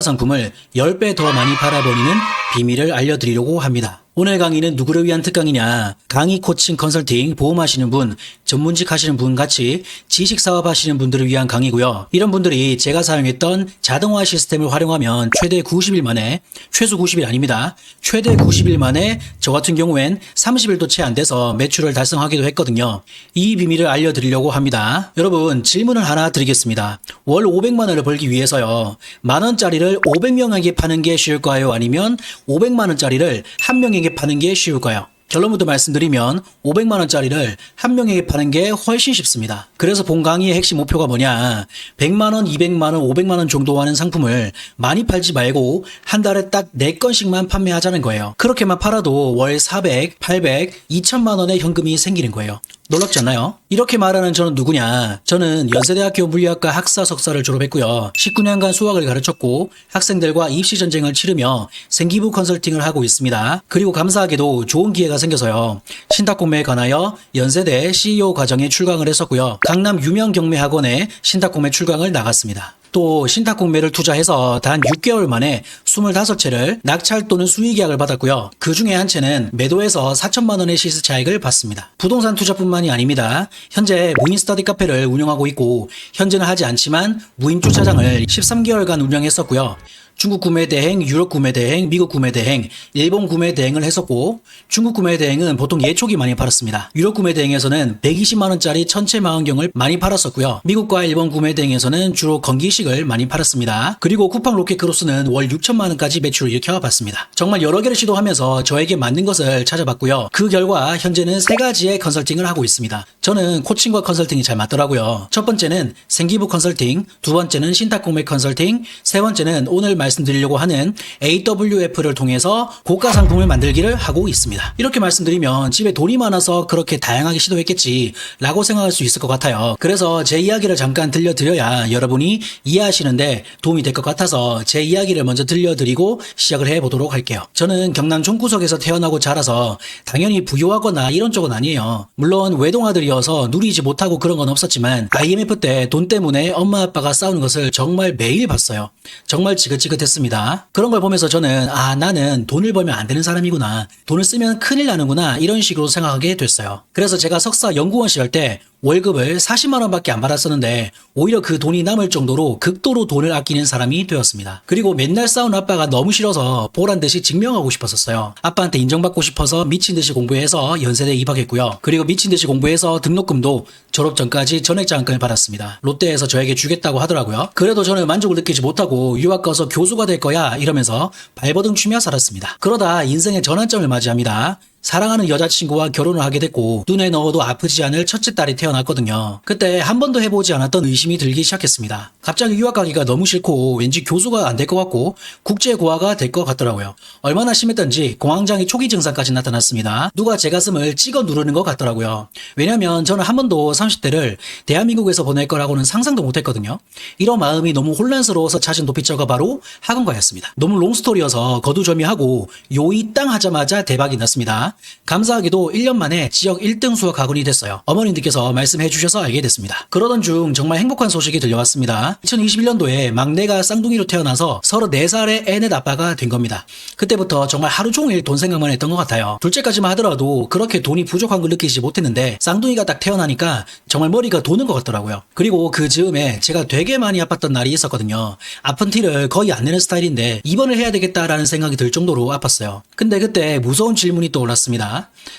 상품을 10배 더 많이 팔아버리는 비밀을 알려드리려고 합니다. 오늘 강의는 누구를 위한 특강이냐, 강의 코칭 컨설팅 보험하시는 분, 전문직 하시는 분 같이 지식 사업 하시는 분들을 위한 강의고요. 이런 분들이 제가 사용했던 자동화 시스템을 활용하면 최대 90일 만에, 최소 90일 아닙니다. 최대 90일 만에 저 같은 경우엔 30일도 채 안 돼서 매출을 달성하기도 했거든요. 이 비밀을 알려드리려고 합니다. 여러분, 질문을 하나 드리겠습니다. 월 500만 원을 벌기 위해서요, 만 원짜리를 500명에게 파는 게 쉬울까요? 아니면 500만 원짜리를 한 명에게 파는 게 쉬울까요? 결론부터 말씀드리면 500만 원짜리를 한 명에게 파는 게 훨씬 쉽습니다. 그래서 본 강의의 핵심 목표가 뭐냐, 100만 원, 200만 원, 500만 원 정도 하는 상품을 많이 팔지 말고 한 달에 딱 4건씩만 판매하자는 거예요. 그렇게만 팔아도 월 400, 800, 2천만 원의 현금이 생기는 거예요. 놀랍지 않나요? 이렇게 말하는 저는 누구냐? 저는 연세대학교 물리학과 학사 석사를 졸업했고요. 19년간 수학을 가르쳤고 학생들과 입시 전쟁을 치르며 생기부 컨설팅을 하고 있습니다. 그리고 감사하게도 좋은 기회가 생겨서요, 신탁공매에 관하여 연세대 CEO 과정에 출강을 했었고요. 강남 유명 경매학원에 신탁공매 출강을 나갔습니다. 또 신탁공매를 투자해서 단 6개월 만에 25채를 낙찰 또는 수의계약을 받았고요. 그 중에 한 채는 매도해서 4천만 원의 시세 차익을 받습니다. 부동산 투자뿐만이 아닙니다. 현재 무인 스터디 카페를 운영하고 있고, 현재는 하지 않지만 무인 주차장을 13개월간 운영했었고요. 중국 구매 대행, 유럽 구매 대행, 미국 구매 대행, 일본 구매 대행을 했었고, 중국 구매 대행은 보통 예초기 많이 팔았습니다. 유럽 구매 대행에서는 120만 원짜리 천체 망원경을 많이 팔았었고요. 미국과 일본 구매 대행에서는 주로 건기식을 많이 팔았습니다. 그리고 쿠팡 로켓 크로스는 월 6천만 원까지 매출을 일으켜봤습니다. 정말 여러 개를 시도하면서 저에게 맞는 것을 찾아봤고요. 그 결과 현재는 3가지의 컨설팅을 하고 있습니다. 저는 코칭과 컨설팅이 잘 맞더라고요. 첫 번째는 생기부 컨설팅, 두 번째는 신탁공매 컨설팅, 세 번째는 오늘 말씀드리려고 하는 AWF를 통해서 고가 상품을 만들기를 하고 있습니다. 이렇게 말씀드리면 집에 돈이 많아서 그렇게 다양하게 시도했겠지 라고 생각할 수 있을 것 같아요. 그래서 제 이야기를 잠깐 들려드려야 여러분이 이해하시는데 도움이 될 것 같아서 제 이야기를 먼저 들려드리고 시작을 해보도록 할게요. 저는 경남 종구석에서 태어나고 자라서 당연히 부유하거나 이런 쪽은 아니에요. 물론 외동아들이어서 누리지 못하고 그런 건 없었지만 IMF 때 돈 때문에 엄마 아빠가 싸우는 것을 정말 매일 봤어요. 정말 지긋지긋했습니다. 그런 걸 보면서 저는 나는 돈을 벌면 안 되는 사람이구나, 돈을 쓰면 큰일 나는구나, 이런 식으로 생각하게 됐어요. 그래서 제가 석사 연구원 시절 때 월급을 40만 원밖에 안 받았었는데 오히려 그 돈이 남을 정도로 극도로 돈을 아끼는 사람이 되었습니다. 그리고 맨날 싸운 아빠가 너무 싫어서 보란듯이 증명하고 싶었었어요. 아빠한테 인정받고 싶어서 미친듯이 공부해서 연세대에 입학했고요. 그리고 미친듯이 공부해서 등록금도 졸업 전까지 전액장학금을 받았습니다. 롯데에서 저에게 주겠다고 하더라고요. 그래도 저는 만족을 느끼지 못하고 유학 가서 교수가 될 거야 이러면서 발버둥 치며 살았습니다. 그러다 인생의 전환점을 맞이합니다. 사랑하는 여자친구와 결혼을 하게 됐고 눈에 넣어도 아프지 않을 첫째 딸이 태어났거든요. 그때 한 번도 해보지 않았던 의심이 들기 시작했습니다. 갑자기 유학 가기가 너무 싫고 왠지 교수가 안 될 것 같고 국제고아가 될 것 같더라고요. 얼마나 심했던지 공황장애 초기 증상까지 나타났습니다. 누가 제 가슴을 찍어 누르는 것 같더라고요. 왜냐면 저는 한 번도 30대를 대한민국에서 보낼 거라고는 상상도 못했거든요. 이런 마음이 너무 혼란스러워서 찾은 도피처가 바로 학원가였습니다. 너무 롱스토리여서 거두절미하고 요이 땅 하자마자 대박이 났습니다. 감사하게도 1년 만에 지역 1등 수학 학원이 됐어요. 어머님들께서 말씀해 주셔서 알게 됐습니다. 그러던 중 정말 행복한 소식이 들려왔습니다. 2021년도에 막내가 쌍둥이로 태어나서 34살의 애넷 아빠가 된 겁니다. 그때부터 정말 하루 종일 돈 생각만 했던 것 같아요. 둘째까지만 하더라도 그렇게 돈이 부족한 걸 느끼지 못했는데 쌍둥이가 딱 태어나니까 정말 머리가 도는 것 같더라고요. 그리고 그 즈음에 제가 되게 많이 아팠던 날이 있었거든요. 아픈 티를 거의 안 내는 스타일인데 입원을 해야 되겠다라는 생각이 들 정도로 아팠어요. 근데 그때 무서운 질문이 떠올랐습니다.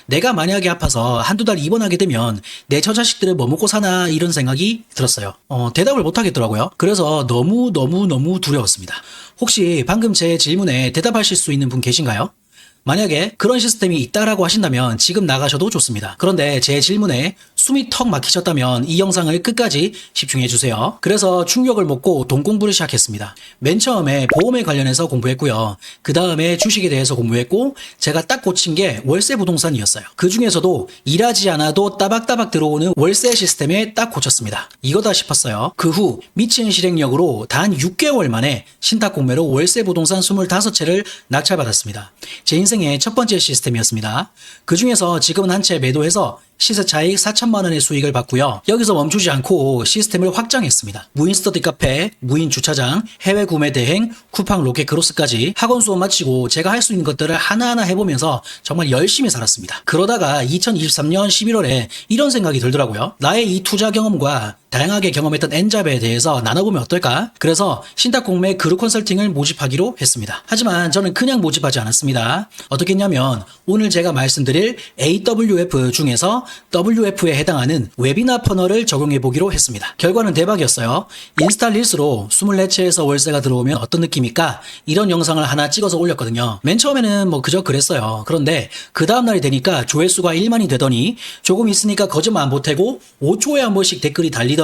내가 만약에 아파서 한두 달 입원하게 되면 내 저 자식들은 뭐 먹고 사나, 이런 생각이 들었어요. 대답을 못 하겠더라고요. 그래서 너무 두려웠습니다. 혹시 방금 제 질문에 대답하실 수 있는 분 계신가요? 만약에 그런 시스템이 있다라고 하신다면 지금 나가셔도 좋습니다. 그런데 제 질문에 숨이 턱 막히셨다면 이 영상을 끝까지 집중해주세요. 그래서 충격을 먹고 돈 공부를 시작했습니다. 맨 처음에 보험에 관련해서 공부했고요. 그 다음에 주식에 대해서 공부했고, 제가 딱 꽂힌 게 월세 부동산이었어요. 그 중에서도 일하지 않아도 따박따박 들어오는 월세 시스템에 딱 꽂혔습니다. 이거다 싶었어요. 그 후 미친 실행력으로 단 6개월 만에 신탁공매로 월세 부동산 25채를 낙찰받았습니다. 제 인생의 첫 번째 시스템이었습니다. 그 중에서 지금은 한 채 매도해서 시세 차익 4천만 원의 수익을 받고요. 여기서 멈추지 않고 시스템을 확장했습니다. 무인 스터디 카페, 무인 주차장, 해외 구매 대행, 쿠팡 로켓 크로스까지 학원 수업 마치고 제가 할 수 있는 것들을 하나하나 해보면서 정말 열심히 살았습니다. 그러다가 2023년 11월에 이런 생각이 들더라고요. 나의 이 투자 경험과 다양하게 경험했던 엔잡에 대해서 나눠보면 어떨까? 그래서 신탁공매 그룹 컨설팅을 모집하기로 했습니다. 하지만 저는 그냥 모집하지 않았습니다. 어떻게 했냐면 오늘 제가 말씀드릴 AWF 중에서 WF에 해당하는 웨비나 퍼널을 적용해보기로 했습니다. 결과는 대박이었어요. 인스타 릴스로 24채에서 월세가 들어오면 어떤 느낌일까? 이런 영상을 하나 찍어서 올렸거든요. 맨 처음에는 뭐 그저 그랬어요. 그런데 그 다음날이 되니까 조회수가 1만이 되더니 조금 있으니까 거짓말 안 보태고 5초에 한 번씩 댓글이 달리더니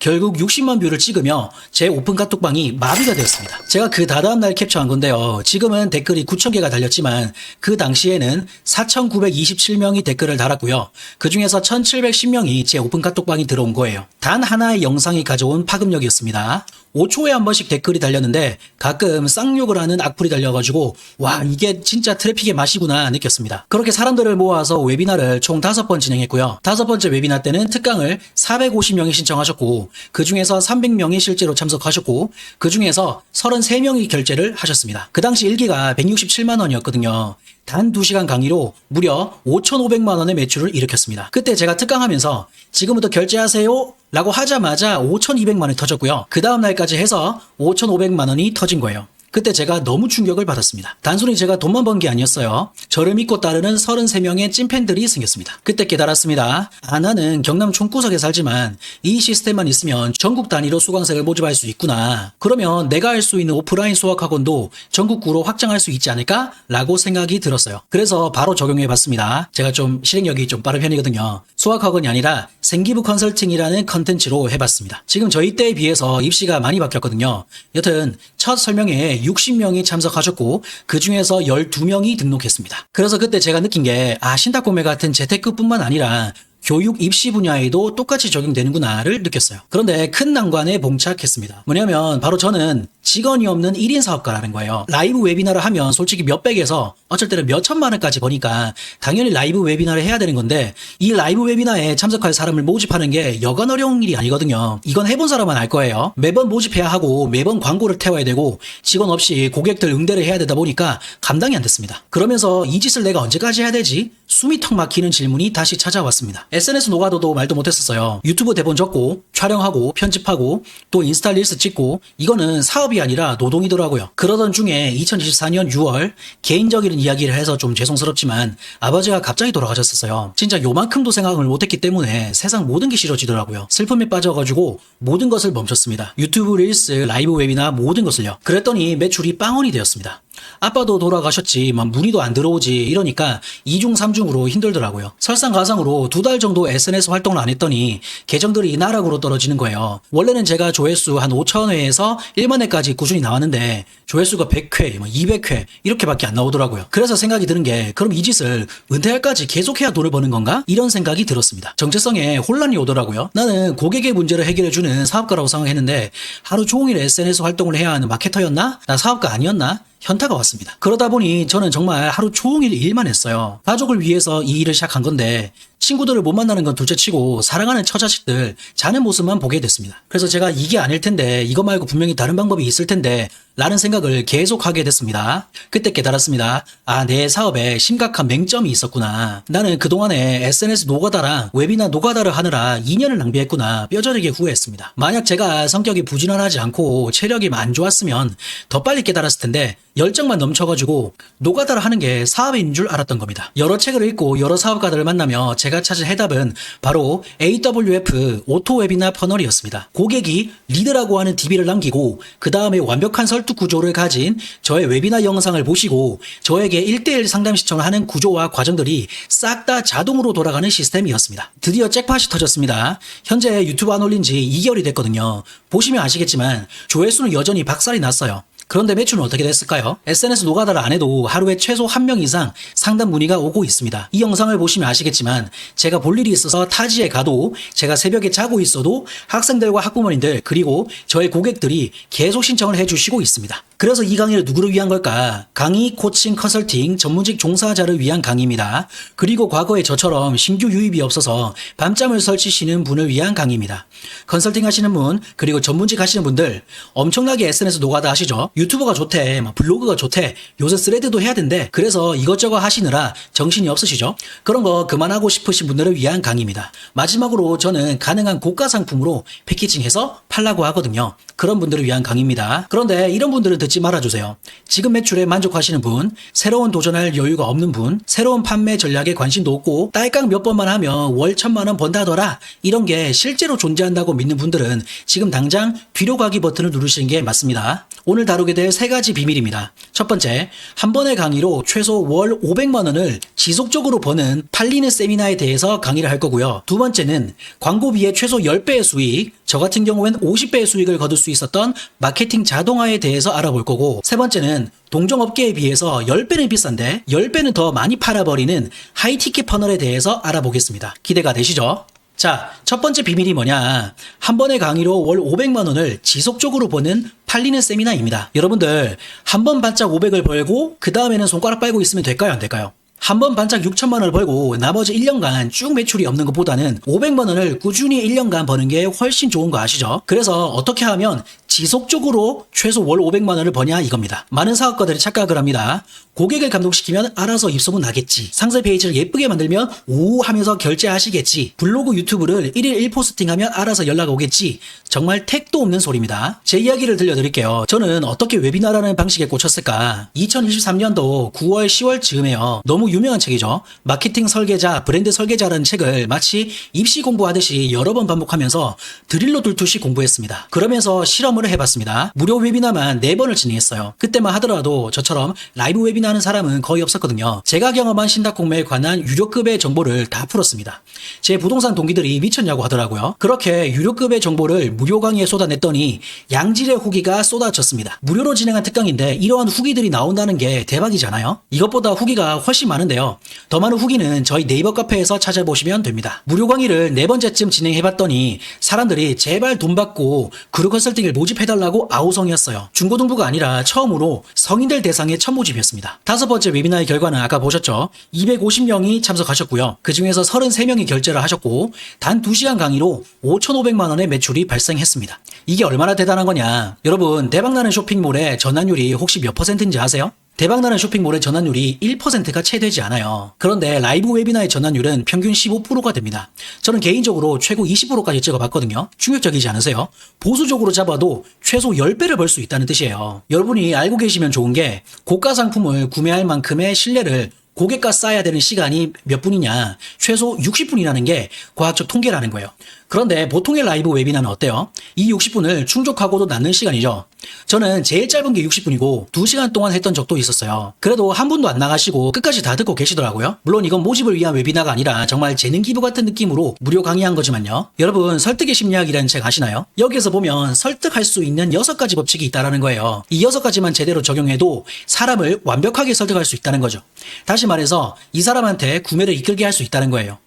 결국 60만 뷰를 찍으며 제 오픈 카톡방이 마비가 되었습니다. 제가 그 다다음 날 캡처한 건데요. 지금은 댓글이 9,000개가 달렸지만 그 당시에는 4,927명이 댓글을 달았고요. 그 중에서 1,710명이 제 오픈 카톡방이 들어온 거예요. 단 하나의 영상이 가져온 파급력이었습니다. 5초에 한 번씩 댓글이 달렸는데 가끔 쌍욕을 하는 악플이 달려가지고 와 이게 진짜 트래픽의 맛이구나 느꼈습니다. 그렇게 사람들을 모아서 웨비나를 총 5번 진행했고요. 5번째 웨비나 때는 특강을 450명이 신청하셨고 그 중에서 300명이 실제로 참석하셨고 그 중에서 33명이 결제를 하셨습니다. 그 당시 1기가 167만 원이었거든요. 단 2시간 강의로 무려 5,500만 원의 매출을 일으켰습니다. 그때 제가 특강하면서 지금부터 결제하세요 라고 하자마자 5,200만 원이 터졌고요. 그 다음 날까지 해서 5,500만 원이 터진 거예요. 그때 제가 너무 충격을 받았습니다. 단순히 제가 돈만 번 게 아니었어요. 저를 믿고 따르는 33명의 찐팬들이 생겼습니다. 그때 깨달았습니다. 나는 경남 총구석에 살지만 이 시스템만 있으면 전국 단위로 수강생을 모집할 수 있구나. 그러면 내가 할 수 있는 오프라인 수학학원도 전국구로 확장할 수 있지 않을까? 라고 생각이 들었어요. 그래서 바로 적용해 봤습니다. 제가 좀 실행력이 좀 빠른 편이거든요. 수학학원이 아니라 생기부 컨설팅이라는 컨텐츠로 해봤습니다. 지금 저희 때에 비해서 입시가 많이 바뀌었거든요. 여튼 첫 설명회에 60명이 참석하셨고 그 중에서 12명이 등록했습니다. 그래서 그때 제가 느낀 게 신탁공매 같은 재테크뿐만 아니라 교육 입시 분야에도 똑같이 적용되는구나를 느꼈어요. 그런데 큰 난관에 봉착했습니다. 뭐냐면 바로 저는 직원이 없는 1인 사업가라는 거예요. 라이브 웨비나를 하면 솔직히 몇백에서 어쩔 때는 몇 천만 원까지 버니까 당연히 라이브 웨비나를 해야 되는 건데 이 라이브 웨비나에 참석할 사람을 모집하는 게 여간 어려운 일이 아니거든요. 이건 해본 사람만 알 거예요. 매번 모집해야 하고 매번 광고를 태워야 되고 직원 없이 고객들 응대를 해야 되다 보니까 감당이 안 됐습니다. 그러면서 이 짓을 내가 언제까지 해야 되지? 숨이 턱 막히는 질문이 다시 찾아왔습니다. SNS 노가다도 말도 못했었어요. 유튜브 대본 적고 촬영하고 편집하고 또 인스타 릴스 찍고 이거는 사업이 아니라 노동이더라고요. 그러던 중에 2024년 6월 개인적인 이야기를 해서 좀 죄송스럽지만 아버지가 갑자기 돌아가셨었어요. 진짜 요만큼도 생각을 못했기 때문에 세상 모든 게 싫어지더라고요. 슬픔에 빠져가지고 모든 것을 멈췄습니다. 유튜브 릴스, 라이브 웨비나 모든 것을요. 그랬더니 매출이 빵원이 되었습니다. 아빠도 돌아가셨지만 문의도 안 들어오지 이러니까 2중 3중으로 힘들더라고요. 설상가상으로 2달 정도 SNS 활동을 안 했더니 계정들이 나락으로 떨어지는 거예요. 원래는 제가 조회수 한 5,000회에서 1만 회까지 꾸준히 나왔는데 조회수가 100회, 200회 이렇게밖에 안 나오더라고요. 그래서 생각이 드는 게 그럼 이 짓을 은퇴할까지 계속해야 돈을 버는 건가? 이런 생각이 들었습니다. 정체성에 혼란이 오더라고요. 나는 고객의 문제를 해결해주는 사업가라고 생각했는데 하루 종일 SNS 활동을 해야 하는 마케터였나? 나 사업가 아니었나? 현타가 왔습니다. 그러다 보니 저는 정말 하루 종일 일만 했어요. 가족을 위해서 이 일을 시작한 건데 친구들을 못 만나는 건 둘째치고 사랑하는 처자식들 자는 모습만 보게 됐습니다. 그래서 제가 이게 아닐 텐데 이거 말고 분명히 다른 방법이 있을 텐데 라는 생각을 계속하게 됐습니다. 그때 깨달았습니다. 내 사업에 심각한 맹점이 있었구나. 나는 그동안에 SNS 노가다랑 웨비나 노가다를 하느라 2년을 낭비했구나. 뼈저리게 후회했습니다. 만약 제가 성격이 부지런하지 않고 체력이 안 좋았으면 더 빨리 깨달았을 텐데 열정만 넘쳐가지고 노가다를 하는 게 사업인 줄 알았던 겁니다. 여러 책을 읽고 여러 사업가들을 만나며 제가 찾은 해답은 바로 AWF 오토 웨비나 퍼널이었습니다. 고객이 리드라고 하는 DB를 남기고 그 다음에 완벽한 설득 구조를 가진 저의 웨비나 영상을 보시고 저에게 1대1 상담 시청을 하는 구조와 과정들이 싹 다 자동으로 돌아가는 시스템이었습니다. 드디어 잭팟이 터졌습니다. 현재 유튜브 안 올린 지 2개월이 됐거든요. 보시면 아시겠지만 조회수는 여전히 박살이 났어요. 그런데 매출은 어떻게 됐을까요? SNS 노가다를 안 해도 하루에 최소 1명 이상 상담 문의가 오고 있습니다. 이 영상을 보시면 아시겠지만 제가 볼 일이 있어서 타지에 가도 제가 새벽에 자고 있어도 학생들과 학부모님들 그리고 저의 고객들이 계속 신청을 해주시고 있습니다. 그래서 이 강의를 누구를 위한 걸까? 강의, 코칭, 컨설팅, 전문직 종사자를 위한 강의입니다. 그리고 과거에 저처럼 신규 유입이 없어서 밤잠을 설치시는 분을 위한 강의입니다. 컨설팅 하시는 분, 그리고 전문직 하시는 분들 엄청나게 SNS 노가다 하시죠? 유튜버가 좋대, 블로그가 좋대, 요새 스레드도 해야 된대. 그래서 이것저것 하시느라 정신이 없으시죠? 그런 거 그만하고 싶으신 분들을 위한 강의입니다. 마지막으로 저는 가능한 고가 상품으로 패키징해서 팔라고 하거든요. 그런 분들을 위한 강의입니다. 그런데 이런 분들은 듣지 말아주세요. 지금 매출에 만족하시는 분, 새로운 도전할 여유가 없는 분, 새로운 판매 전략에 관심도 없고 딸깍 몇 번만 하면 월 1,000만 원 번다더라, 이런 게 실제로 존재한다고 믿는 분들은 지금 당장 뒤로 가기 버튼을 누르시는 게 맞습니다. 오늘 다루게 될 3가지 비밀입니다. 첫 번째, 한 번의 강의로 최소 월 500만 원을 지속적으로 버는 팔리는 세미나에 대해서 강의를 할 거고요. 두 번째는 광고비의 최소 10배의 수익, 저 같은 경우엔 50배의 수익을 거둘 수 있었던 마케팅 자동화에 대해서 알아볼 거고, 세 번째는 동종업계에 비해서 10배는 비싼데 10배는 더 많이 팔아버리는 하이티켓 퍼널에 대해서 알아보겠습니다. 기대가 되시죠? 자, 첫 번째 비밀이 뭐냐? 한 번의 강의로 월 500만 원을 지속적으로 버는 팔리는 세미나입니다. 여러분들, 한 번 반짝 500을 벌고 그 다음에는 손가락 빨고 있으면 될까요? 안 될까요? 한 번 반짝 6천만 원을 벌고 나머지 1년간 쭉 매출이 없는 것보다는 500만 원을 꾸준히 1년간 버는 게 훨씬 좋은 거 아시죠? 그래서 어떻게 하면 지속적으로 최소 월 500만 원을 버냐 이겁니다. 많은 사업가들이 착각을 합니다. 고객을 감동시키면 알아서 입소문 나겠지. 상세 페이지를 예쁘게 만들면 오 하면서 결제하시겠지. 블로그 유튜브를 1일 1포스팅하면 알아서 연락 오겠지. 정말 택도 없는 소리입니다. 제 이야기를 들려드릴게요. 저는 어떻게 웨비나라는 방식에 꽂혔을까? 2023년도 9월 10월 즈음에요. 너무 유명한 책이죠. 마케팅 설계자, 브랜드 설계자라는 책을 마치 입시 공부하듯이 여러 번 반복하면서 드릴로 뚫듯이 공부했습니다. 그러면서 실험을 해봤습니다. 무료 웨비나만 4번을 진행했어요. 그때만 하더라도 저처럼 라이브 웨비나 하는 사람은 거의 없었거든요. 제가 경험한 신탁공매에 관한 유료급의 정보를 다 풀었습니다. 제 부동산 동기들이 미쳤냐고 하더라고요. 그렇게 유료급의 정보를 무료 강의에 쏟아냈더니 양질의 후기가 쏟아졌습니다. 무료로 진행한 특강인데 이러한 후기들이 나온다는 게 대박이잖아요. 이것보다 후기가 훨씬 많은데요. 더 많은 후기는 저희 네이버 카페에서 찾아보시면 됩니다. 무료 강의를 4번째쯤 진행해봤더니 사람들이 제발 돈 받고 그룹 컨설팅을 모집해달라고 아우성이었어요. 중고등부가 아니라 처음으로 성인들 대상의 첫 모집이었습니다. 5번째 웨비나의 결과는 아까 보셨죠? 250명이 참석하셨고요. 그 중에서 33명이 결제를 하셨고 단 2시간 강의로 5,500만 원의 매출이 발생했습니다. 이게 얼마나 대단한 거냐? 여러분, 대박나는 쇼핑몰의 전환율이 혹시 몇 %인지 아세요? 대박나는 쇼핑몰의 전환율이 1%가 채 되지 않아요. 그런데 라이브 웨비나의 전환율은 평균 15%가 됩니다. 저는 개인적으로 최고 20%까지 찍어봤거든요. 충격적이지 않으세요? 보수적으로 잡아도 최소 10배를 벌 수 있다는 뜻이에요. 여러분이 알고 계시면 좋은 게 고가 상품을 구매할 만큼의 신뢰를 고객과 쌓아야 되는 시간이 몇 분이냐? 최소 60분이라는 게 과학적 통계라는 거예요. 그런데 보통의 라이브 웨비나는 어때요? 이 60분을 충족하고도 남는 시간이죠. 저는 제일 짧은 게 60분이고 2시간 동안 했던 적도 있었어요. 그래도 한 분도 안 나가시고 끝까지 다 듣고 계시더라고요. 물론 이건 모집을 위한 웨비나가 아니라 정말 재능 기부 같은 느낌으로 무료 강의한 거지만요. 여러분, 설득의 심리학이라는 책 아시나요? 여기에서 보면 설득할 수 있는 6가지 법칙이 있다는 거예요. 이 6가지만 제대로 적용해도 사람을 완벽하게 설득할 수 있다는 거죠. 다시 말해서 이 사람한테 구매를 이끌게 할 수 있다는 거예요.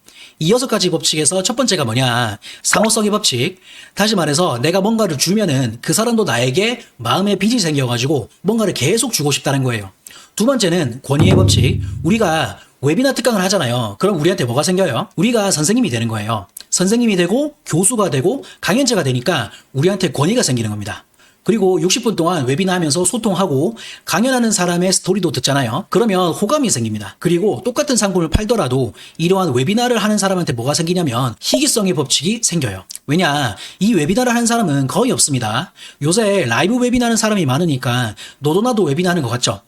이 6가지 법칙에서 첫 번째가 뭐냐? 상호성의 법칙. 다시 말해서 내가 뭔가를 주면은 그 사람도 나에게 마음의 빚이 생겨가지고 뭔가를 계속 주고 싶다는 거예요. 두 번째는 권위의 법칙. 우리가 웨비나 특강을 하잖아요. 그럼 우리한테 뭐가 생겨요? 우리가 선생님이 되는 거예요. 선생님이 되고 교수가 되고 강연자가 되니까 우리한테 권위가 생기는 겁니다. 그리고 60분 동안 웨비나 하면서 소통하고 강연하는 사람의 스토리도 듣잖아요. 그러면 호감이 생깁니다. 그리고 똑같은 상품을 팔더라도 이러한 웨비나를 하는 사람한테 뭐가 생기냐면 희귀성의 법칙이 생겨요. 왜냐? 이 웨비나를 하는 사람은 거의 없습니다. 요새 라이브 웨비나 하는 사람이 많으니까 너도 나도 웨비나 하는 것 같죠?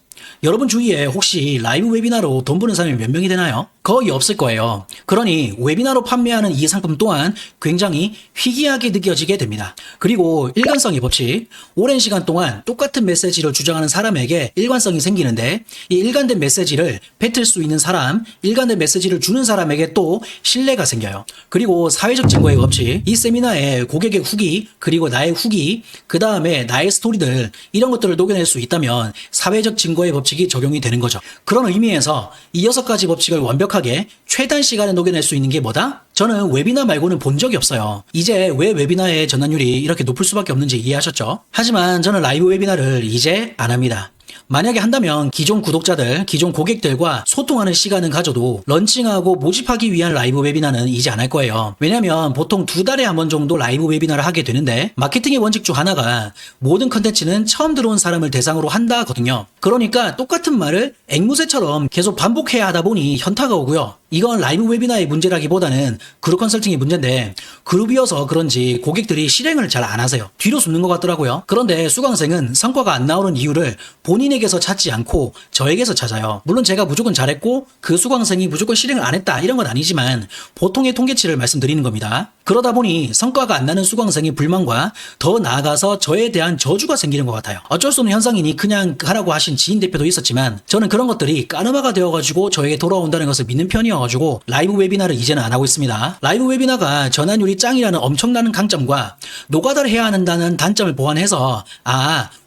여러분 주위에 혹시 라이브 웨비나로 돈 버는 사람이 몇 명이 되나요? 거의 없을 거예요. 그러니 웨비나로 판매하는 이 상품 또한 굉장히 희귀하게 느껴지게 됩니다. 그리고 일관성의 법칙. 오랜 시간 동안 똑같은 메시지를 주장하는 사람에게 일관성이 생기는데 이 일관된 메시지를 뱉을 수 있는 사람, 일관된 메시지를 주는 사람에게 또 신뢰가 생겨요. 그리고 사회적 증거의 법칙. 이 세미나에 고객의 후기, 그리고 나의 후기, 그 다음에 나의 스토리들, 이런 것들을 녹여낼 수 있다면 사회적 증거의 5배의 법칙이 적용이 되는 거죠. 그런 의미에서 이 6가지 법칙을 완벽하게 최단 시간에 녹여낼 수 있는 게 뭐다? 저는 웨비나 말고는 본 적이 없어요. 이제 왜 웨비나의 전환율이 이렇게 높을 수밖에 없는지 이해하셨죠? 하지만 저는 라이브 웨비나를 이제 안 합니다. 만약에 한다면 기존 구독자들, 기존 고객들과 소통하는 시간은 가져도 런칭하고 모집하기 위한 라이브 웨비나는 이제 안 할 거예요. 왜냐면 보통 2달에 한 번 정도 라이브 웨비나를 하게 되는데 마케팅의 원칙 중 하나가 모든 컨텐츠는 처음 들어온 사람을 대상으로 한다거든요. 그러니까 똑같은 말을 앵무새처럼 계속 반복해야 하다 보니 현타가 오고요. 이건 라이브 웨비나의 문제라기보다는 그룹 컨설팅의 문제인데 그룹이어서 그런지 고객들이 실행을 잘 안 하세요. 뒤로 숨는 것 같더라고요. 그런데 수강생은 성과가 안 나오는 이유를 본인에게서 찾지 않고 저에게서 찾아요. 물론 제가 무조건 잘했고 그 수강생이 무조건 실행을 안 했다 이런 건 아니지만 보통의 통계치를 말씀드리는 겁니다. 그러다 보니 성과가 안 나는 수강생의 불만과 더 나아가서 저에 대한 저주가 생기는 것 같아요. 어쩔 수 없는 현상이니 그냥 하라고 하신 지인 대표도 있었지만 저는 그런 것들이 까르마가 되어가지고 저에게 돌아온다는 것을 믿는 편이어가지고 라이브 웨비나를 이제는 안 하고 있습니다. 라이브 웨비나가 전환율이 짱이라는 엄청난 강점과 노가다를 해야 한다는 단점을 보완해서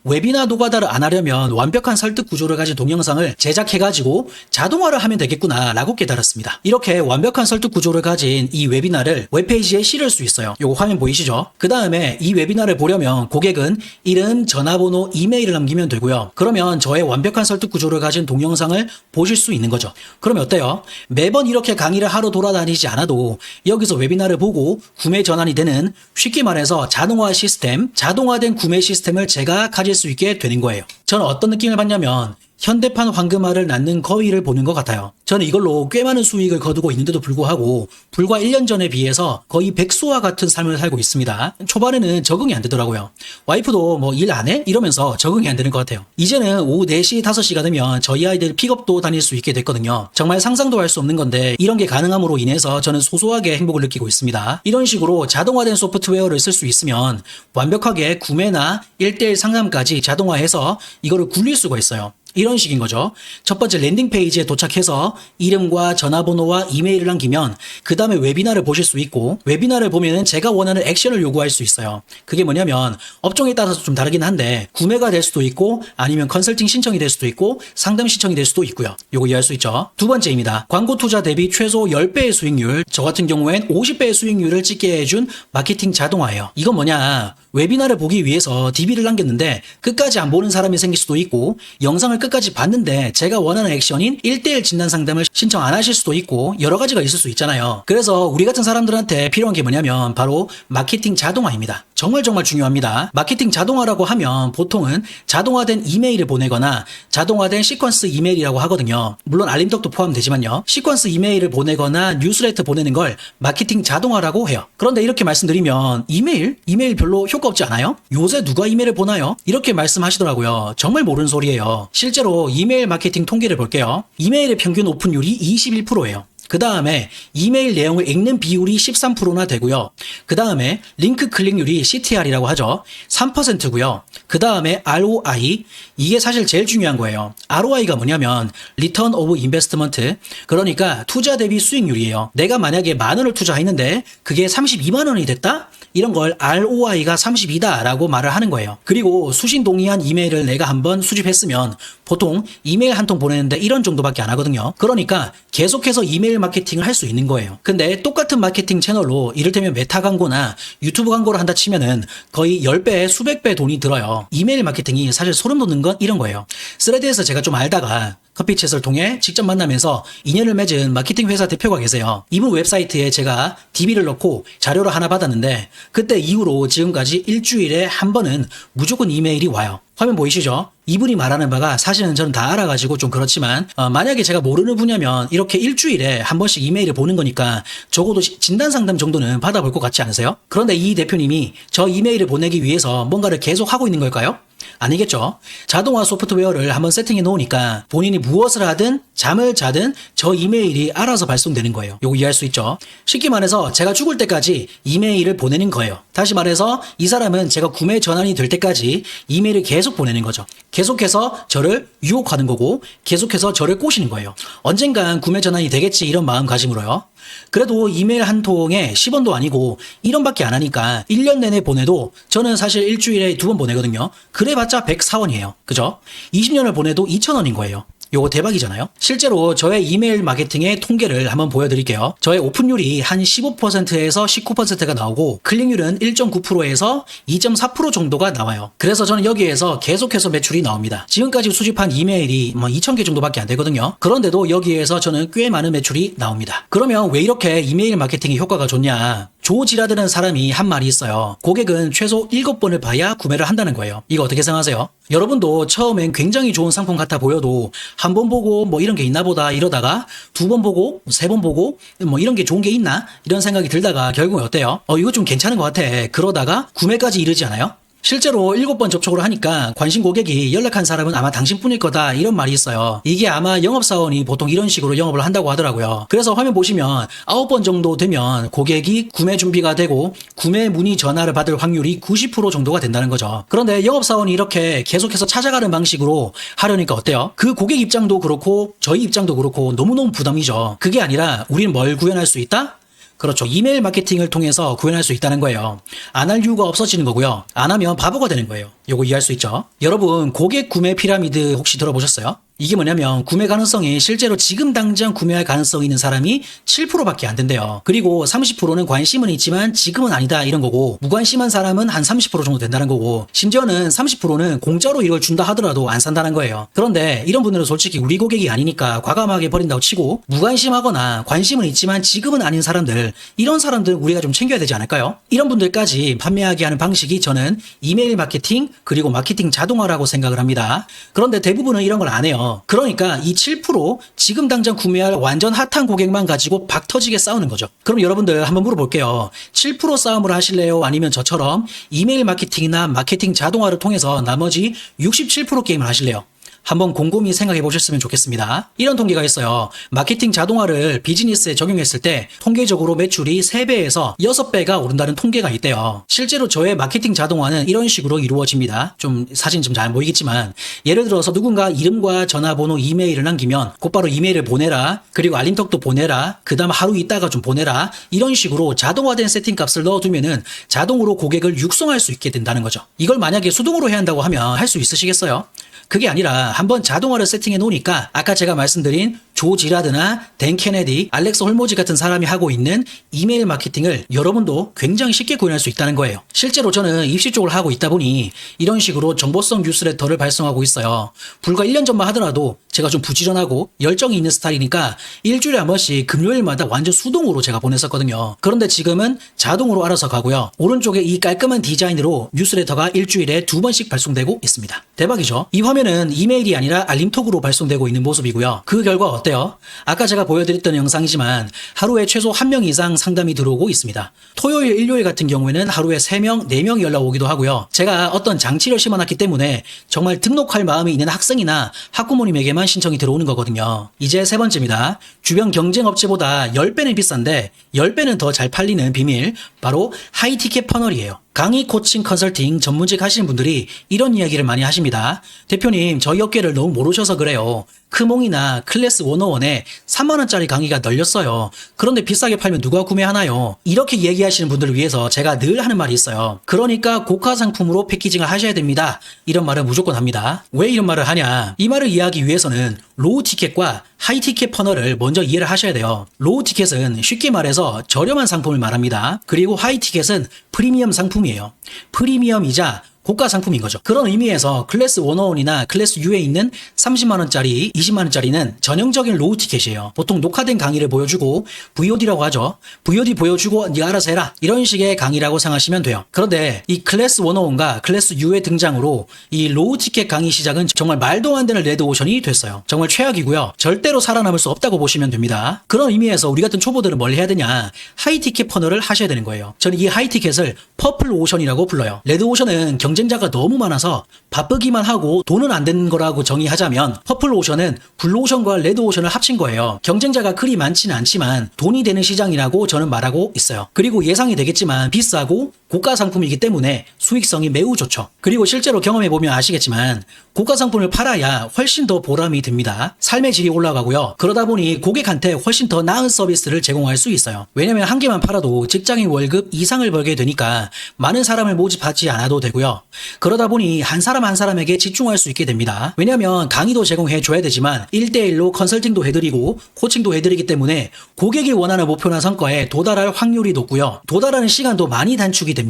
웨비나 노가다를 안 하려면 완벽한 설득 구조를 가진 동영상을 제작해가지고 자동화를 하면 되겠구나 라고 깨달았습니다. 이렇게 완벽한 설득 구조를 가진 이 웨비나를 웹페이지에 실을 수 있어요. 요거 화면 보이시죠? 그 다음에 이 웨비나를 보려면 고객은 이름, 전화번호, 이메일을 남기면 되고요. 그러면 저의 완벽한 설득 구조를 가진 동영상을 보실 수 있는 거죠. 그러면 어때요? 매번 이렇게 강의를 하러 돌아다니지 않아도 여기서 웨비나를 보고 구매 전환이 되는, 쉽게 말해서 자동화 시스템, 자동화된 구매 시스템을 제가 가질 수 있게 되는 거예요. 저는 어떤 느낌을 받냐면 현대판 황금알을 낳는 거위를 보는 것 같아요. 저는 이걸로 꽤 많은 수익을 거두고 있는데도 불구하고 불과 1년 전에 비해서 거의 백수와 같은 삶을 살고 있습니다. 초반에는 적응이 안 되더라고요. 와이프도 뭐 일 안 해? 이러면서 적응이 안 되는 것 같아요. 이제는 오후 4시, 5시가 되면 저희 아이들 픽업도 다닐 수 있게 됐거든요. 정말 상상도 할 수 없는 건데 이런 게 가능함으로 인해서 저는 소소하게 행복을 느끼고 있습니다. 이런 식으로 자동화된 소프트웨어를 쓸 수 있으면 완벽하게 구매나 1:1 상담까지 자동화해서 이거를 굴릴 수가 있어요. 이런 식인 거죠. 첫 번째 랜딩 페이지에 도착해서 이름과 전화번호와 이메일을 남기면 그 다음에 웨비나를 보실 수 있고, 웨비나를 보면은 제가 원하는 액션을 요구할 수 있어요. 그게 뭐냐면 업종에 따라서 좀 다르긴 한데 구매가 될 수도 있고 아니면 컨설팅 신청이 될 수도 있고 상담 신청이 될 수도 있고요. 요거 이해할 수 있죠. 두 번째입니다. 광고 투자 대비 최소 10배의 수익률, 저 같은 경우엔 50배의 수익률을 찍게 해준 마케팅 자동화예요. 이건 뭐냐, 웨비나를 보기 위해서 DB를 남겼는데 끝까지 안 보는 사람이 생길 수도 있고, 영상을 끝까지 봤는데 제가 원하는 액션인 1:1 진단 상담을 신청 안 하실 수도 있고, 여러 가지가 있을 수 있잖아요. 그래서 우리 같은 사람들한테 필요한 게 뭐냐면 바로 마케팅 자동화입니다. 정말 중요합니다. 마케팅 자동화라고 하면 보통은 자동화된 이메일을 보내거나 자동화된 시퀀스 이메일이라고 하거든요. 물론 알림톡도 포함되지만요. 시퀀스 이메일을 보내거나 뉴스레터 보내는 걸 마케팅 자동화라고 해요. 그런데 이렇게 말씀드리면 이메일 별로 효과 없지 않아요? 요새 누가 이메일을 보나요? 이렇게 말씀하시더라고요. 정말 모르는 소리예요. 실제로 이메일 마케팅 통계를 볼게요. 이메일의 평균 오픈율이 21%예요. 그 다음에 이메일 내용을 읽는 비율이 13%나 되고요. 그 다음에 링크 클릭률이 CTR이라고 하죠. 3%고요. 그 다음에 ROI, 이게 사실 제일 중요한 거예요. ROI가 뭐냐면 Return of Investment, 그러니까 투자 대비 수익률이에요. 내가 만약에 10,000원을 투자했는데 그게 32만 원이 됐다? 이런 걸 ROI가 32다라고 말을 하는 거예요. 그리고 수신 동의한 이메일을 내가 한번 수집했으면 보통 이메일 한 통 보내는데 이런 정도밖에 안 하거든요. 그러니까 계속해서 이메일 마케팅을 할 수 있는 거예요. 근데 똑같은 마케팅 채널로 이를테면 메타 광고나 유튜브 광고를 한다 치면은 거의 10배, 수백 배 돈이 들어요. 이메일 마케팅이 사실 소름 돋는 건 이런 거예요. 스레드에서 제가 좀 알다가 커피챗을 통해 직접 만나면서 인연을 맺은 마케팅 회사 대표가 계세요. 이분 웹사이트에 제가 DB를 넣고 자료를 하나 받았는데 그때 이후로 지금까지 일주일에 한 번은 무조건 이메일이 와요. 화면 보이시죠? 이분이 말하는 바가 사실은 저는 다 알아가지고 좀 그렇지만 만약에 제가 모르는 분야면 이렇게 일주일에 한 번씩 이메일을 보는 거니까 적어도 진단 상담 정도는 받아볼 것 같지 않으세요? 그런데 이 대표님이 저 이메일을 보내기 위해서 뭔가를 계속 하고 있는 걸까요? 아니겠죠. 자동화 소프트웨어를 한번 세팅해 놓으니까 본인이 무엇을 하든 잠을 자든 저 이메일이 알아서 발송되는 거예요. 요거 이해할 수 있죠? 쉽게 말해서 제가 죽을 때까지 이메일을 보내는 거예요. 다시 말해서 이 사람은 제가 구매 전환이 될 때까지 이메일을 계속 보내는 거죠. 계속해서 저를 유혹하는 거고 계속해서 저를 꼬시는 거예요. 언젠간 구매 전환이 되겠지 이런 마음가짐으로요. 그래도 이메일 한 통에 10원도 아니고 1원밖에 안 하니까 1년 내내 보내도 저는 사실 일주일에 2번 보내거든요. 그래봤자 104원이에요. 그죠? 20년을 보내도 2,000원인 거예요. 요거 대박이잖아요. 실제로 저의 이메일 마케팅의 통계를 한번 보여드릴게요. 저의 오픈율이 한 15%에서 19%가 나오고 클릭률은 1.9%에서 2.4% 정도가 나와요. 그래서 저는 여기에서 계속해서 매출이 나옵니다. 지금까지 수집한 이메일이 2,000개 정도밖에 안 되거든요. 그런데도 여기에서 저는 꽤 많은 매출이 나옵니다. 그러면 왜 이렇게 이메일 마케팅이 효과가 좋냐? 조지라드는 사람이 한 말이 있어요. 고객은 최소 7번을 봐야 구매를 한다는 거예요. 이거 어떻게 생각하세요? 여러분도 처음엔 굉장히 좋은 상품 같아 보여도 한 번 보고 이런 게 있나 보다 이러다가 2번 보고 3번 보고 이런 게 좋은 게 있나? 이런 생각이 들다가 결국은 어때요? 이거 좀 괜찮은 것 같아. 그러다가 구매까지 이르지 않아요? 실제로 7번 접촉을 하니까 관심 고객이 연락한 사람은 아마 당신뿐일 거다 이런 말이 있어요. 이게 아마 영업사원이 보통 이런 식으로 영업을 한다고 하더라고요. 그래서 화면 보시면 9번 정도 되면 고객이 구매 준비가 되고 구매 문의 전화를 받을 확률이 90% 정도가 된다는 거죠. 그런데 영업사원이 이렇게 계속해서 찾아가는 방식으로 하려니까 어때요? 그 고객 입장도 그렇고 저희 입장도 그렇고 너무너무 부담이죠. 그게 아니라 우리는 뭘 구현할 수 있다? 그렇죠. 이메일 마케팅을 통해서 구현할 수 있다는 거예요. 안 할 이유가 없어지는 거고요. 안 하면 바보가 되는 거예요. 요거 이해할 수 있죠? 여러분, 고객 구매 피라미드 혹시 들어보셨어요? 이게 뭐냐면 구매 가능성이 실제로 지금 당장 구매할 가능성이 있는 사람이 7%밖에 안 된대요. 그리고 30%는 관심은 있지만 지금은 아니다 이런 거고 무관심한 사람은 한 30% 정도 된다는 거고 심지어는 30%는 공짜로 이걸 준다 하더라도 안 산다는 거예요. 그런데 이런 분들은 솔직히 우리 고객이 아니니까 과감하게 버린다고 치고 무관심하거나 관심은 있지만 지금은 아닌 사람들 이런 사람들 우리가 좀 챙겨야 되지 않을까요? 이런 분들까지 판매하게 하는 방식이 저는 이메일 마케팅 그리고 마케팅 자동화라고 생각을 합니다. 그런데 대부분은 이런 걸 안 해요. 그러니까 이 7% 지금 당장 구매할 완전 핫한 고객만 가지고 박 터지게 싸우는 거죠. 그럼 여러분들 한번 물어볼게요. 7% 싸움을 하실래요? 아니면 저처럼 이메일 마케팅이나 마케팅 자동화를 통해서 나머지 67% 게임을 하실래요? 한번 곰곰이 생각해 보셨으면 좋겠습니다. 이런 통계가 있어요. 마케팅 자동화를 비즈니스에 적용했을 때 통계적으로 매출이 3배에서 6배가 오른다는 통계가 있대요. 실제로 저의 마케팅 자동화는 이런 식으로 이루어집니다. 좀 사진 좀 잘 보이겠지만 예를 들어서 누군가 이름과 전화번호, 이메일을 남기면 곧바로 이메일을 보내라. 그리고 알림톡도 보내라. 그 다음 하루 있다가 좀 보내라. 이런 식으로 자동화된 세팅 값을 넣어두면은 자동으로 고객을 육성할 수 있게 된다는 거죠. 이걸 만약에 수동으로 해야 한다고 하면 할 수 있으시겠어요? 그게 아니라 한번 자동화를 세팅해 놓으니까 아까 제가 말씀드린 조 지라드나 댄 케네디, 알렉스 홀모지 같은 사람이 하고 있는 이메일 마케팅을 여러분도 굉장히 쉽게 구현할 수 있다는 거예요. 실제로 저는 입시 쪽을 하고 있다 보니 이런 식으로 정보성 뉴스레터를 발송하고 있어요. 불과 1년 전만 하더라도 제가 좀 부지런하고 열정이 있는 스타일이니까 일주일에 한 번씩 금요일마다 완전 수동으로 제가 보냈었거든요. 그런데 지금은 자동으로 알아서 가고요. 오른쪽에 이 깔끔한 디자인으로 뉴스레터가 일주일에 2번씩 발송되고 있습니다. 대박이죠? 이 화면은 이메일이 아니라 알림톡으로 발송되고 있는 모습이고요. 그 결과 어때요? 아까 제가 보여드렸던 영상이지만 하루에 최소 1명 이상 상담이 들어오고 있습니다. 토요일, 일요일 같은 경우에는 하루에 3명, 4명이 연락 오기도 하고요. 제가 어떤 장치를 심어놨기 때문에 정말 등록할 마음이 있는 학생이나 학부모님에게만 신청이 들어오는 거거든요. 이제 세 번째입니다. 주변 경쟁업체보다 10배는 비싼데 10배는 더 잘 팔리는 비밀, 바로 하이티켓 퍼널이에요. 강의, 코칭, 컨설팅 전문직 하시는 분들이 이런 이야기를 많이 하십니다. 대표님, 저희 업계를 너무 모르셔서 그래요. 크몽이나 클래스 101에 3만원짜리 강의가 널렸어요. 그런데 비싸게 팔면 누가 구매하나요? 이렇게 얘기하시는 분들을 위해서 제가 늘 하는 말이 있어요. 그러니까 고가 상품으로 패키징을 하셔야 됩니다. 이런 말을 무조건 합니다. 왜 이런 말을 하냐? 이 말을 이해하기 위해서는 로우 티켓과 하이 티켓 퍼널을 먼저 이해를 하셔야 돼요. 로우 티켓은 쉽게 말해서 저렴한 상품을 말합니다. 그리고 하이 티켓은 프리미엄 상품이에요. 프리미엄이자 고가 상품인 거죠. 그런 의미에서 클래스 101이나 클래스 U에 있는 30만원짜리, 20만원짜리는 전형적인 로우 티켓이에요. 보통 녹화된 강의를 보여주고 VOD라고 하죠. VOD 보여주고 네가 알아서 해라. 이런 식의 강의라고 생각하시면 돼요. 그런데 이 클래스 101과 클래스 U의 등장으로 이 로우 티켓 강의 시장은 정말 말도 안 되는 레드오션이 됐어요. 정말 최악이고요. 절대로 살아남을 수 없다고 보시면 됩니다. 그런 의미에서 우리 같은 초보들은 뭘 해야 되냐? 하이 티켓 퍼널을 하셔야 되는 거예요. 저는 이 하이 티켓을 퍼플 오션이라고 불러요. 레드오션은 경쟁자가 너무 많아서 바쁘기만 하고 돈은 안 되는 거라고 정의하자면 퍼플 오션은 블루 오션과 레드 오션을 합친 거예요. 경쟁자가 그리 많지는 않지만 돈이 되는 시장이라고 저는 말하고 있어요. 그리고 예상이 되겠지만 비싸고 고가 상품이기 때문에 수익성이 매우 좋죠. 그리고 실제로 경험해보면 아시겠지만 고가 상품을 팔아야 훨씬 더 보람이 듭니다. 삶의 질이 올라가고요. 그러다 보니 고객한테 훨씬 더 나은 서비스를 제공할 수 있어요. 왜냐면 한 개만 팔아도 직장인 월급 이상을 벌게 되니까 많은 사람을 모집하지 않아도 되고요. 그러다 보니 한 사람 한 사람에게 집중할 수 있게 됩니다. 왜냐면 강의도 제공해줘야 되지만 1대1로 컨설팅도 해드리고 코칭도 해드리기 때문에 고객이 원하는 목표나 성과에 도달할 확률이 높고요. 도달하는 시간도 많이 단축이 됩니다.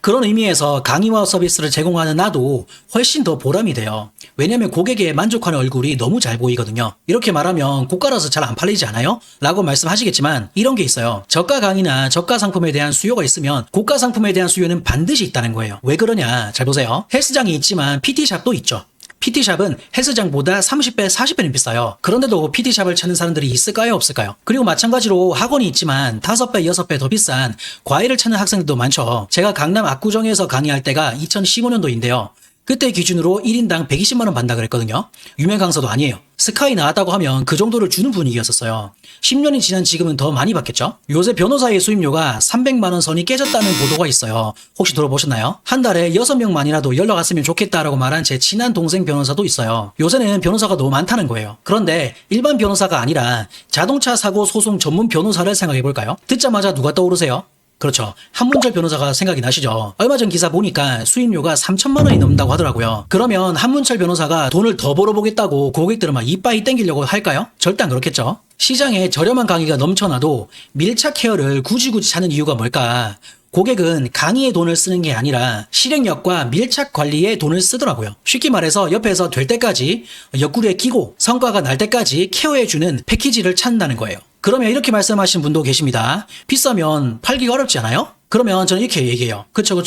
그런 의미에서 강의와 서비스를 제공하는 나도 훨씬 더 보람이 돼요. 왜냐면 고객의 만족하는 얼굴이 너무 잘 보이거든요. 이렇게 말하면 고가라서 잘 안 팔리지 않아요? 라고 말씀하시겠지만 이런 게 있어요. 저가 강의나 저가 상품에 대한 수요가 있으면 고가 상품에 대한 수요는 반드시 있다는 거예요. 왜 그러냐? 잘 보세요. 헬스장이 있지만 PT샵도 있죠. PT샵은 헬스장보다 30배, 40배는 비싸요. 그런데도 PT샵을 찾는 사람들이 있을까요? 없을까요? 그리고 마찬가지로 학원이 있지만 5배, 6배 더 비싼 과외를 찾는 학생들도 많죠. 제가 강남 압구정에서 강의할 때가 2015년도인데요. 그때 기준으로 1인당 120만 원 받는다 그랬거든요. 유명 강사도 아니에요. 스카이 나왔다고 하면 그 정도를 주는 분위기였었어요. 10년이 지난 지금은 더 많이 받겠죠? 요새 변호사의 수임료가 300만 원 선이 깨졌다는 보도가 있어요. 혹시 들어보셨나요? 한 달에 6명만이라도 연락 왔으면 좋겠다라고 말한 제 친한 동생 변호사도 있어요. 요새는 변호사가 너무 많다는 거예요. 그런데 일반 변호사가 아니라 자동차 사고 소송 전문 변호사를 생각해 볼까요? 듣자마자 누가 떠오르세요? 그렇죠. 한문철 변호사가 생각이 나시죠? 얼마 전 기사 보니까 수임료가 3천만 원이 넘는다고 하더라고요. 그러면 한문철 변호사가 돈을 더 벌어보겠다고 고객들을 막 이빠이 땡기려고 할까요? 절대 안 그렇겠죠. 시장에 저렴한 강의가 넘쳐나도 밀착 케어를 굳이 찾는 이유가 뭘까? 고객은 강의에 돈을 쓰는 게 아니라 실행력과 밀착 관리에 돈을 쓰더라고요. 쉽게 말해서 옆에서 될 때까지 옆구리에 끼고 성과가 날 때까지 케어해주는 패키지를 찾는다는 거예요. 그러면 이렇게 말씀하신 분도 계십니다. 비싸면 팔기가 어렵지 않아요? 그러면 저는 이렇게 얘기해요. 그쵸.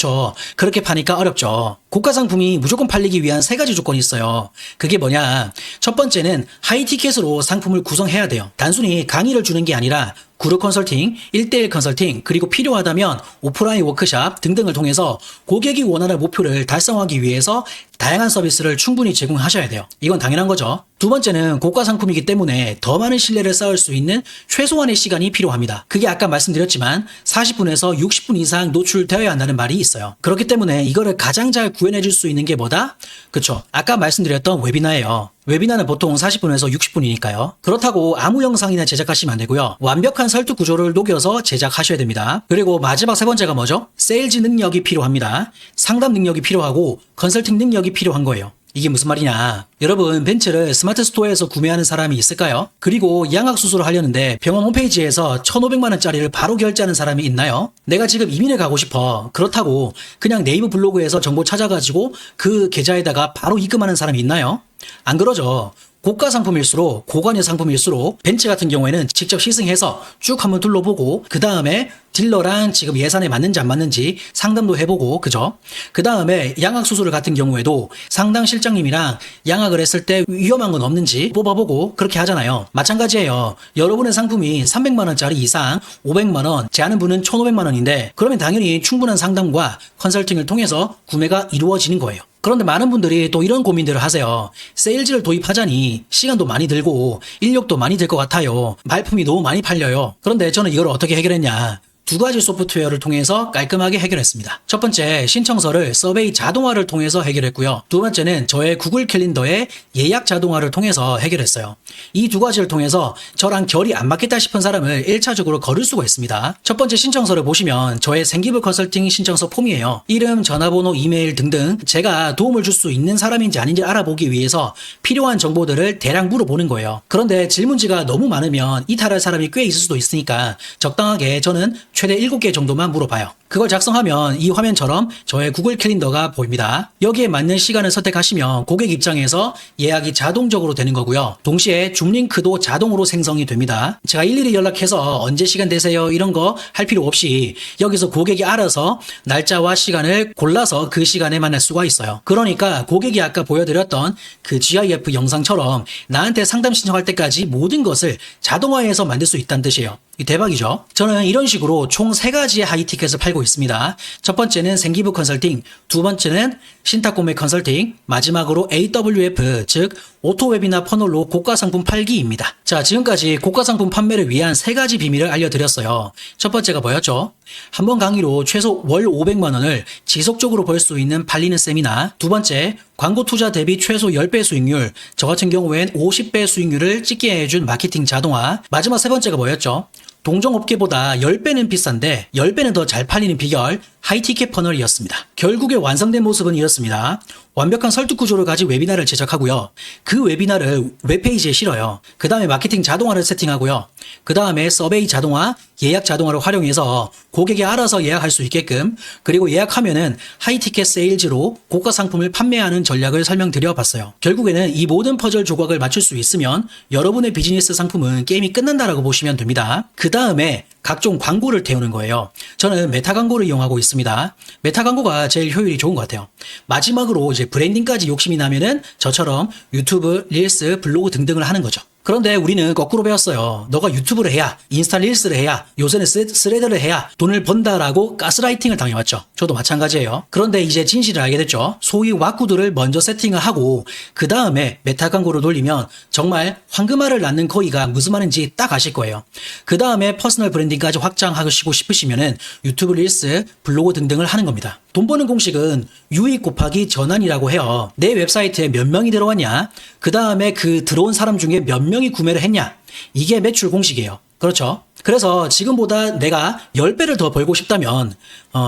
그렇게 파니까 어렵죠. 고가 상품이 무조건 팔리기 위한 3가지 조건이 있어요. 그게 뭐냐? 첫 번째는 하이티켓으로 상품을 구성해야 돼요. 단순히 강의를 주는 게 아니라 그룹 컨설팅, 1대1 컨설팅, 그리고 필요하다면 오프라인 워크샵 등등을 통해서 고객이 원하는 목표를 달성하기 위해서 다양한 서비스를 충분히 제공하셔야 돼요. 이건 당연한 거죠. 두 번째는 고가 상품이기 때문에 더 많은 신뢰를 쌓을 수 있는 최소한의 시간이 필요합니다. 그게 아까 말씀드렸지만 40분에서 60분 이상 노출되어야 한다는 말이 있어요. 그렇기 때문에 이거를 가장 잘 구현해 줄 수 있는 게 뭐다? 그쵸. 아까 말씀드렸던 웨비나예요. 웨비나는 보통 40분에서 60분이니까요. 그렇다고 아무 영상이나 제작하시면 안 되고요. 완벽한 설득 구조를 녹여서 제작하셔야 됩니다. 그리고 마지막 3번째가 뭐죠? 세일즈 능력이 필요합니다. 상담 능력이 필요하고 컨설팅 능력이 필요한 거예요. 이게 무슨 말이냐? 여러분, 벤츠를 스마트 스토어에서 구매하는 사람이 있을까요? 그리고 양악 수술을 하려는데 병원 홈페이지에서 1,500만 원짜리를 바로 결제하는 사람이 있나요? 내가 지금 이민을 가고 싶어. 그렇다고 그냥 네이버 블로그에서 정보 찾아가지고 그 계좌에다가 바로 입금하는 사람이 있나요? 안 그러죠. 고가 상품일수록, 고관여 상품일수록 벤츠 같은 경우에는 직접 시승해서 쭉 한번 둘러보고 그 다음에 딜러랑 지금 예산에 맞는지 안 맞는지 상담도 해보고, 그죠? 그 다음에 양악 수술을 같은 경우에도 상담 실장님이랑 양악을 했을 때 위험한 건 없는지 뽑아보고 그렇게 하잖아요. 마찬가지예요. 여러분의 상품이 300만 원짜리 이상 500만 원, 제 아는 분은 1,500만 원인데 그러면 당연히 충분한 상담과 컨설팅을 통해서 구매가 이루어지는 거예요. 그런데 많은 분들이 또 이런 고민들을 하세요. 세일즈를 도입하자니 시간도 많이 들고 인력도 많이 들 것 같아요. 말품이 너무 많이 팔려요. 그런데 저는 이걸 어떻게 해결했냐? 2가지 소프트웨어를 통해서 깔끔하게 해결했습니다. 첫 번째, 신청서를 서베이 자동화를 통해서 해결했고요. 두 번째는 저의 구글 캘린더의 예약 자동화를 통해서 해결했어요. 이 2가지를 통해서 저랑 결이 안 맞겠다 싶은 사람을 1차적으로 거를 수가 있습니다. 첫 번째 신청서를 보시면 저의 생기부 컨설팅 신청서 폼이에요. 이름, 전화번호, 이메일 등등 제가 도움을 줄 수 있는 사람인지 아닌지 알아보기 위해서 필요한 정보들을 대략 물어보는 거예요. 그런데 질문지가 너무 많으면 이탈할 사람이 꽤 있을 수도 있으니까 적당하게 저는 최대 7개 정도만 물어봐요. 그걸 작성하면 이 화면처럼 저의 구글 캘린더가 보입니다. 여기에 맞는 시간을 선택하시면 고객 입장에서 예약이 자동적으로 되는 거고요. 동시에 줌 링크도 자동으로 생성이 됩니다. 제가 일일이 연락해서 언제 시간 되세요? 이런 거 할 필요 없이 여기서 고객이 알아서 날짜와 시간을 골라서 그 시간에 만날 수가 있어요. 그러니까 고객이 아까 보여드렸던 그 GIF 영상처럼 나한테 상담 신청할 때까지 모든 것을 자동화해서 만들 수 있다는 뜻이에요. 대박이죠? 저는 이런 식으로 총 3가지의 하이티켓을 팔고 되고 있습니다. 첫 번째는 생기부 컨설팅, 두 번째는 신탁공매 컨설팅, 마지막으로 AWF, 즉 오토 웨비나 퍼널로 고가 상품 팔기입니다. 자, 지금까지 고가 상품 판매를 위한 세 가지 비밀을 알려드렸어요. 첫 번째가 뭐였죠? 한 번 강의로 최소 월 500만 원을 지속적으로 벌 수 있는 팔리는 세미나. 두 번째, 광고 투자 대비 최소 10배 수익률, 저 같은 경우엔 50배 수익률을 찍게 해준 마케팅 자동화. 마지막 세 번째가 뭐였죠? 동종업계보다 10배는 비싼데 10배는 더 잘 팔리는 비결, 하이티켓 퍼널이었습니다. 결국에 완성된 모습은 이렇습니다. 완벽한 설득 구조를 가진 웨비나를 제작하고요. 그 웨비나를 웹페이지에 실어요. 그 다음에 마케팅 자동화를 세팅하고요. 그 다음에 서베이 자동화, 예약 자동화를 활용해서 고객이 알아서 예약할 수 있게끔, 그리고 예약하면은 하이티켓 세일즈로 고가 상품을 판매하는 전략을 설명드려 봤어요. 결국에는 이 모든 퍼즐 조각을 맞출 수 있으면 여러분의 비즈니스 상품은 게임이 끝난다라고 보시면 됩니다. 그 다음에 각종 광고를 태우는 거예요. 저는 메타 광고를 이용하고 있습니다. 메타 광고가 제일 효율이 좋은 것 같아요. 마지막으로 이제 브랜딩까지 욕심이 나면은 저처럼 유튜브, 릴스, 블로그 등등을 하는 거죠. 그런데 우리는 거꾸로 배웠어요. 너가 유튜브를 해야, 인스타 릴스를 해야, 요새는 스레드를 해야 돈을 번다라고 가스라이팅을 당해왔죠. 저도 마찬가지예요. 그런데 이제 진실을 알게 됐죠. 소위 왁구들을 먼저 세팅을 하고 그 다음에 메타 광고를 돌리면 정말 황금알을 낳는 거위가 무슨 말인지 딱 아실 거예요. 그 다음에 퍼스널 브랜딩까지 확장하시고 싶으시면은 유튜브 릴스, 블로그 등등을 하는 겁니다. 돈 버는 공식은 유입 곱하기 전환이라고 해요. 내 웹사이트에 몇 명이 들어왔냐? 그 다음에 그 들어온 사람 중에 몇 명이 구매를 했냐? 이게 매출 공식이에요. 그렇죠? 그래서 지금보다 내가 10배를 더 벌고 싶다면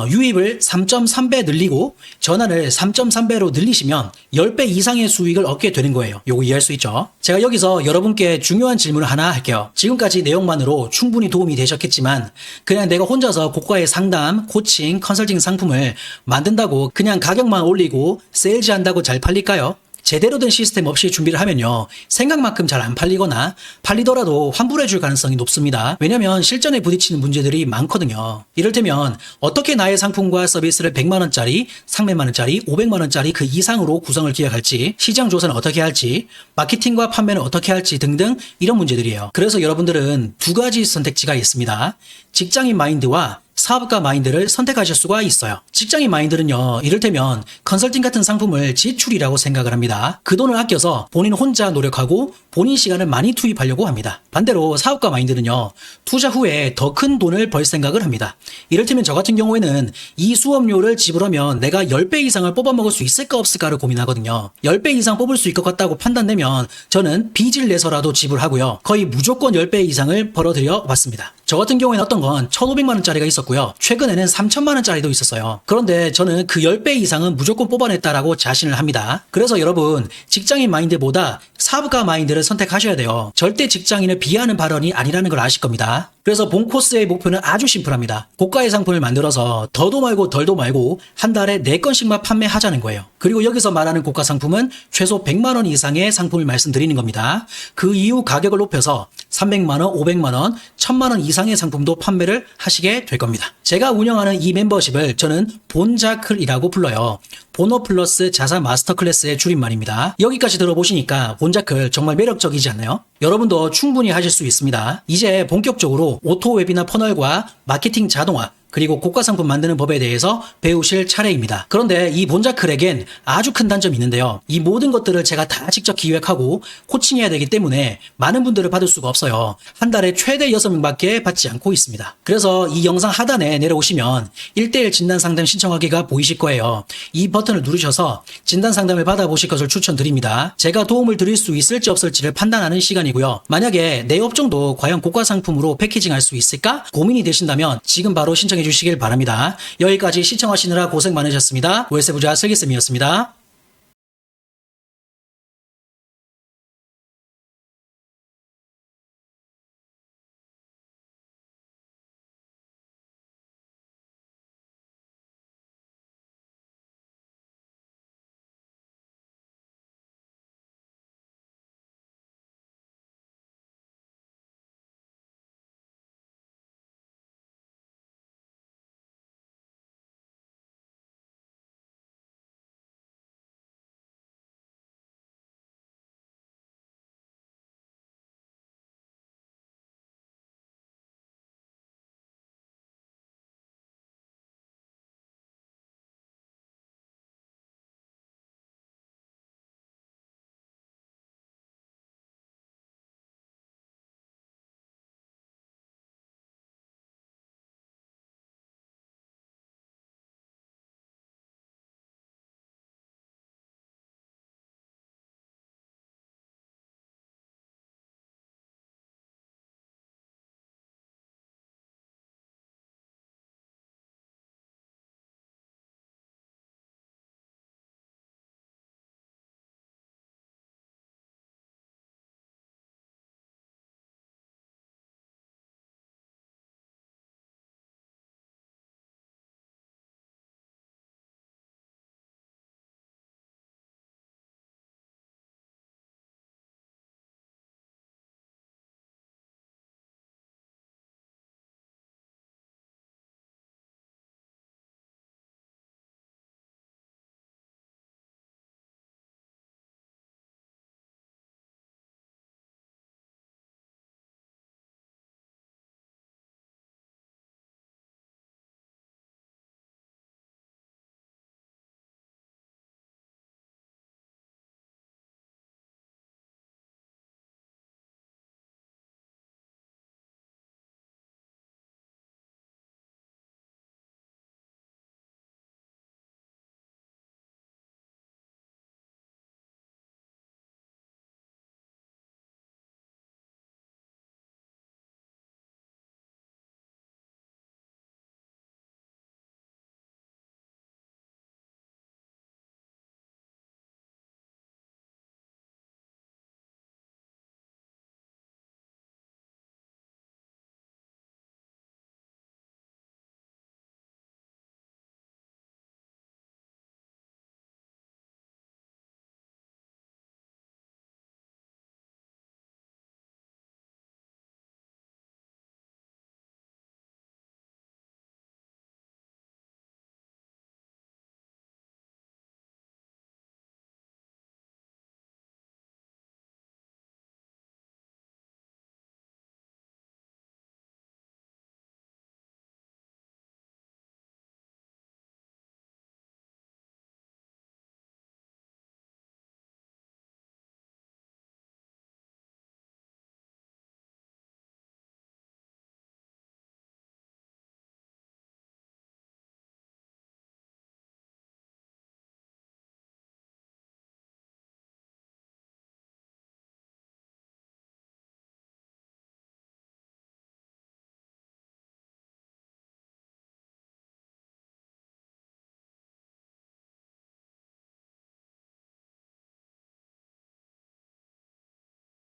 유입을 3.3배 늘리고 전환을 3.3배로 늘리시면 10배 이상의 수익을 얻게 되는 거예요. 요거 이해할 수 있죠? 제가 여기서 여러분께 중요한 질문을 하나 할게요. 지금까지 내용만으로 충분히 도움이 되셨겠지만 그냥 내가 혼자서 고가의 상담, 코칭, 컨설팅 상품을 만든다고 그냥 가격만 올리고 세일즈 한다고 잘 팔릴까요? 제대로 된 시스템 없이 준비를 하면요. 생각만큼 잘 안 팔리거나 팔리더라도 환불해 줄 가능성이 높습니다. 왜냐면 실전에 부딪히는 문제들이 많거든요. 이를테면 어떻게 나의 상품과 서비스를 100만 원짜리, 300만 원짜리, 500만 원짜리 그 이상으로 구성을 기획할지, 시장 조사는 어떻게 할지, 마케팅과 판매는 어떻게 할지 등등 이런 문제들이에요. 그래서 여러분들은 두 가지 선택지가 있습니다. 직장인 마인드와 사업가 마인드를 선택하실 수가 있어요. 직장인 마인드는요, 이를테면 컨설팅 같은 상품을 지출이라고 생각을 합니다. 그 돈을 아껴서 본인 혼자 노력하고 본인 시간을 많이 투입하려고 합니다. 반대로 사업가 마인드는요, 투자 후에 더 큰 돈을 벌 생각을 합니다. 이를테면 저 같은 경우에는 이 수업료를 지불하면 내가 10배 이상을 뽑아먹을 수 있을까 없을까를 고민하거든요. 10배 이상 뽑을 수 있을 것 같다고 판단되면 저는 빚을 내서라도 지불하고요. 거의 무조건 10배 이상을 벌어들여 왔습니다. 저 같은 경우에는 어떤 건 1,500만 원짜리가 있었고요. 최근에는 3,000만 원짜리도 있었어요. 그런데 저는 그 10배 이상은 무조건 뽑아냈다라고 자신을 합니다. 그래서 여러분, 직장인 마인드보다 사업가 마인드를 선택하셔야 돼요. 절대 직장인을 비하하는 발언이 아니라는 걸 아실 겁니다. 그래서 본 코스의 목표는 아주 심플합니다. 고가의 상품을 만들어서 더도 말고 덜도 말고 한 달에 4건씩만 판매하자는 거예요. 그리고 여기서 말하는 고가 상품은 최소 100만 원 이상의 상품을 말씀드리는 겁니다. 그 이후 가격을 높여서 300만 원, 500만 원, 1000만 원 이상의 상품도 판매를 하시게 될 겁니다. 제가 운영하는 이 멤버십을 저는 본자클이라고 불러요. 보너 플러스 자사 마스터 클래스의 줄임말입니다. 여기까지 들어보시니까 본자클 정말 매력적이지 않나요? 여러분도 충분히 하실 수 있습니다. 이제 본격적으로 오토 웨비나 퍼널과 마케팅 자동화, 그리고 고가 상품 만드는 법에 대해서 배우실 차례입니다. 그런데 이 본자클에겐 아주 큰 단점이 있는데요. 이 모든 것들을 제가 다 직접 기획하고 코칭해야 되기 때문에 많은 분들을 받을 수가 없어요. 한 달에 최대 6명밖에 받지 않고 있습니다. 그래서 이 영상 하단에 내려오시면 1:1 진단 상담 신청하기가 보이실 거예요. 이 버튼을 누르셔서 진단 상담을 받아보실 것을 추천드립니다. 제가 도움을 드릴 수 있을지 없을지를 판단하는 시간이고요. 만약에 내 업종도 과연 고가 상품으로 패키징할 수 있을까 고민이 되신다면 지금 바로 신청해 주시길 바랍니다. 여기까지 시청하시느라 고생 많으셨습니다. 월세 부자 슬기쌤이었습니다.